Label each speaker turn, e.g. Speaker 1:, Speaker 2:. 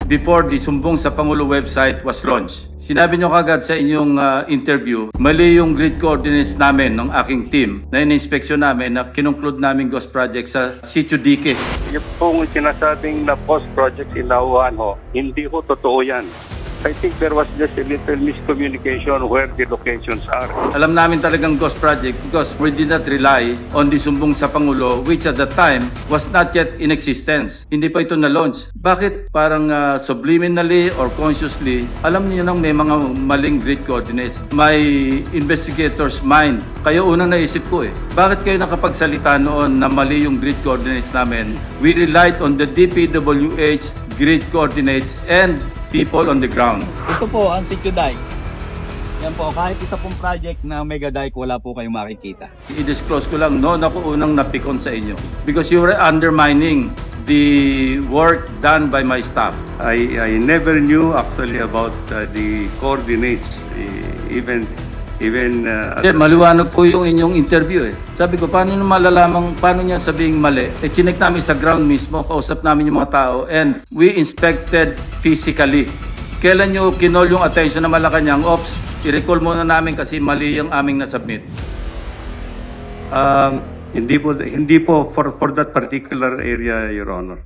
Speaker 1: before the Sumbong sa Pangulo website was launched. Sinabi nyo kagad sa inyong interview, mali yung grid coordinates namin ng aking team na in-inspeksyon namin na kinongclude namin ghost project sa Sitio Dique.
Speaker 2: Yung pong sinasabing na post-project inauhan ho, hindi ho totoo yan. I think there was just a little miscommunication where the locations are.
Speaker 1: Alam namin talagang ghost project because we did not rely on the Sumbong sa Pangulo which at the time was not yet in existence. Hindi pa ito na-launch. Bakit parang subliminally or consciously, alam niyo nang may mga maling grid coordinates, may investigator's mind. Kayo unang naisip ko bakit kayo nakapagsalita noon na mali yung grid coordinates namin? We relied on the DPWH grid coordinates and people on the ground.
Speaker 3: Ito po ang Sitio Dike. Yan po, kahit isa pong project na Mega Dike, wala po kayong makikita.
Speaker 1: I-disclose ko lang, noon ako unang napikon sa inyo because you were undermining the work done by my staff.
Speaker 4: I never knew actually about the coordinates, even
Speaker 1: Maliwanag po yung inyong interview Sabi ko, paano nyo malalamang, paano niya sabing mali? Chinek namin sa ground mismo, kausap namin yung mga tao, and we inspected physically. Kailan nyo kinol yung attention na Malacanang, ops, i-recall muna namin kasi mali yung aming nasubmit.
Speaker 4: hindi po for that particular area, Your Honor.